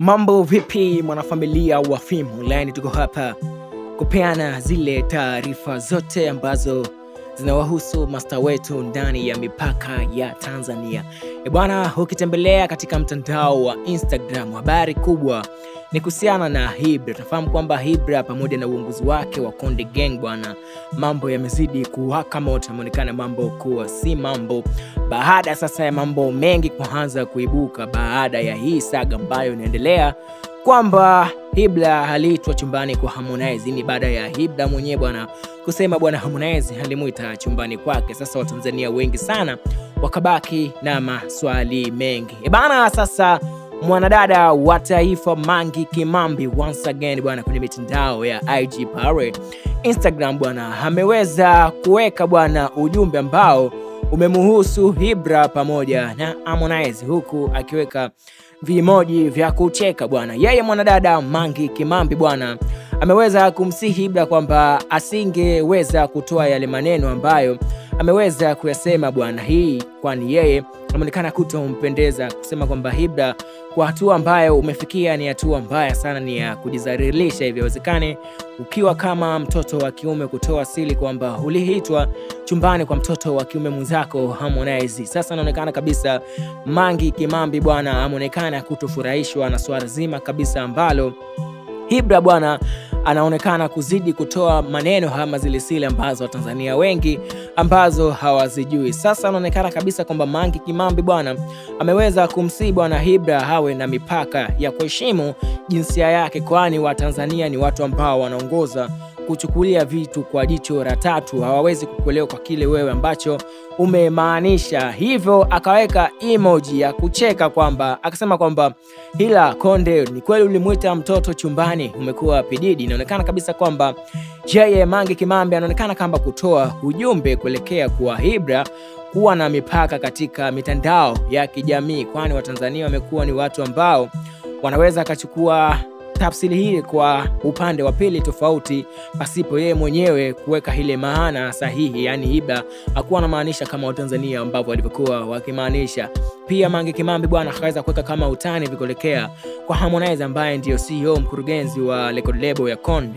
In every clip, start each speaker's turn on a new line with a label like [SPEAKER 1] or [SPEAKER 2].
[SPEAKER 1] Mambo vipi mwanafamilia wa Film Online, tuko hapa kupeana zile taarifa zote ambazo zinawahusu master wetu ndani ya mipaka ya Tanzania. Bwana, ukitembelea katika mtandao wa Instagram, habari kubwa ni kuhusiana na Hibra. Tunafahamu kwamba Hibra pamoja na uongozi wake wa Konde Gang bwana, mambo yamezidi kuwaka moto, yameonekana mambo kuwa si mambo. Baada sasa ya mambo mengi kuanza kuibuka baada ya hii saga ambayo inaendelea kwamba Hibra aliitwa chumbani kwa Harmonize. Ni baada ya Hibra mwenyewe bwana kusema bwana Harmonize alimuita chumbani kwake. Sasa Watanzania wengi sana wakabaki na maswali mengi. Bana, sasa mwanadada wa taifa Mange Kimambi once again bwana kwenye mitandao ya IG pale Instagram bwana ameweza kuweka bwana ujumbe ambao umemuhusu Hibra pamoja na Harmonize, huku akiweka vimoji vya kucheka bwana. Yeye mwanadada Mange Kimambi bwana ameweza kumsihi Hibra kwamba asingeweza kutoa yale maneno ambayo ameweza kuyasema bwana hii, kwani yeye anaonekana kutompendeza, kusema kwamba Hibra kwa hatua ambayo umefikia ni hatua mbaya sana, ni ya kujizalilisha. Hivyo wezekane ukiwa kama mtoto wa kiume kutoa siri kwamba uliitwa chumbani kwa mtoto wa kiume mwenzako Harmonize. Sasa anaonekana kabisa Mange Kimambi bwana ameonekana kutofurahishwa na swala zima kabisa ambalo Hibra bwana anaonekana kuzidi kutoa maneno kama zile siri ambazo Watanzania wengi ambazo hawazijui. Sasa anaonekana kabisa kwamba Mange Kimambi bwana ameweza kumsihi bwana Hibra hawe na mipaka ya kuheshimu jinsia yake, kwani Watanzania ni watu ambao wanaongoza kuchukulia vitu kwa jicho la tatu, hawawezi kukuelewa kwa kile wewe ambacho umemaanisha. Hivyo akaweka emoji ya kucheka kwamba akasema kwamba hila Konde, ni kweli ulimuita mtoto chumbani, umekuwa pididi. Inaonekana kabisa kwamba yeye Mange Kimambi anaonekana kama kutoa ujumbe kuelekea kwa Hibra kuwa na mipaka katika mitandao ya kijamii, kwani Watanzania wamekuwa ni watu ambao wanaweza akachukua tafsiri hii kwa upande wa pili tofauti pasipo yeye mwenyewe kuweka ile maana sahihi. Yani Hibra hakuwa anamaanisha kama Watanzania ambao walivyokuwa wakimaanisha. Pia Mange Kimambi bwana akaweza kuweka kama utani vikolekea kwa Harmonize ambaye ndio CEO mkurugenzi wa record label ya Konde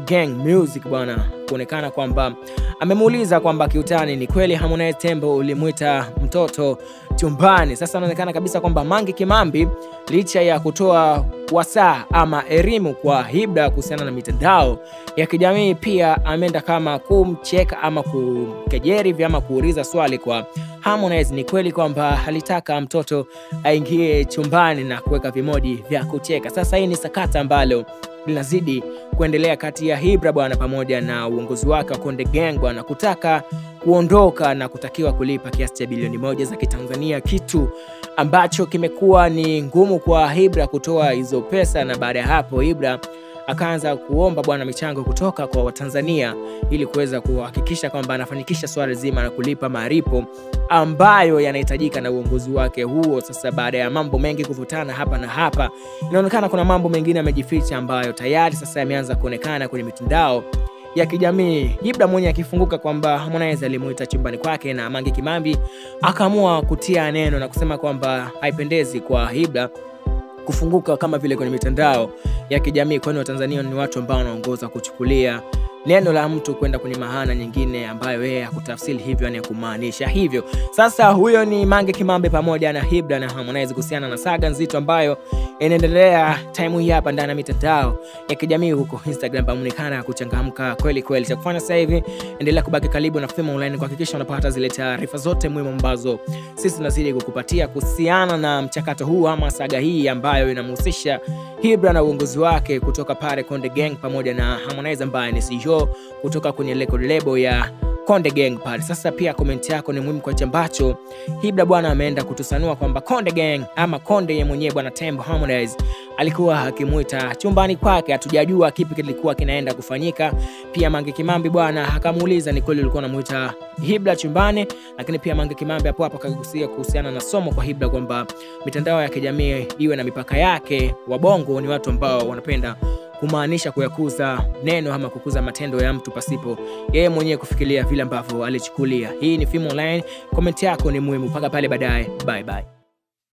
[SPEAKER 1] Gang Music bwana, kuonekana kwamba amemuuliza kwamba kiutani, ni kweli Harmonize Tembo ulimuita mtoto chumbani? Sasa anaonekana kabisa kwamba Mange Kimambi licha ya kutoa wasaa ama elimu kwa Hibra kuhusiana na mitandao ya kijamii, pia ameenda kama kumcheka ama kumkejeri ama kuuliza swali kwa Harmonize, ni kweli kwamba alitaka mtoto aingie chumbani na kuweka vimoji vya kucheka. Sasa hii ni sakata ambalo linazidi kuendelea kati ya Hibra bwana pamoja na uongozi wake wa Konde Gang bwana kutaka kuondoka na kutakiwa kulipa kiasi cha bilioni 1 za Kitanzania, kitu ambacho kimekuwa ni ngumu kwa Hibra kutoa hizo pesa. Na baada ya hapo Hibra akaanza kuomba bwana michango kutoka kwa Watanzania ili kuweza kuhakikisha kwamba anafanikisha swala zima na kulipa malipo ambayo yanahitajika na uongozi wake huo. Sasa baada ya mambo mengi kuvutana hapa na hapa, inaonekana kuna mambo mengine yamejificha ambayo tayari sasa yameanza kuonekana kwenye mitandao ya kijamii. Hibra mwenye akifunguka kwamba Harmonize alimuita chumbani kwake, na Mange Kimambi akaamua kutia neno na kusema kwamba haipendezi kwa Hibra kufunguka kama vile kwenye mitandao ya kijamii, kwani Watanzania ni watu ambao wanaongoza kuchukulia neno la mtu kwenda kwenye maana nyingine ambayo yeye hakutafsiri hivyo, yani kumaanisha hivyo. Sasa huyo ni Mange Kimambi pamoja na Hibra na Harmonize kuhusiana na saga nzito ambayo inaendelea time hii hapa ndani ya mitandao ya kijamii huko Instagram. Pamoja kuchangamka kweli kweli. Cha kufanya sasa hivi endelea kubaki karibu na Film Online kuhakikisha unapata zile taarifa zote muhimu ambazo sisi tunazidi kukupatia kuhusiana na mchakato huu ama saga hii ambayo inamhusisha Hibra na uongozi wake kutoka pale Konde Gang pamoja na Harmonize ambaye ni CEO kutoka kwenye record label ya Konde Gang pale. Sasa pia comment yako ni muhimu kwa ambacho Hibra bwana ameenda kutusanua kwamba Konde Gang ama Konde yeye mwenyewe bwana Tembo Harmonize alikuwa akimuita chumbani kwake, hatujajua kipi kilikuwa kinaenda kufanyika. Pia Mange Kimambi bwana akamuuliza ni kweli ulikuwa unamuita Hibra chumbani, lakini pia Mange Kimambi hapo akagusia kuhusiana na somo kwa Hibra kwamba mitandao ya kijamii iwe na mipaka yake. Wabongo ni watu ambao wanapenda kumaanisha kuyakuza neno ama kukuza matendo ya mtu pasipo yeye mwenyewe kufikiria vile ambavyo alichukulia. Hii ni Film Online, comment yako ni muhimu. Paka pale baadaye, bye bye.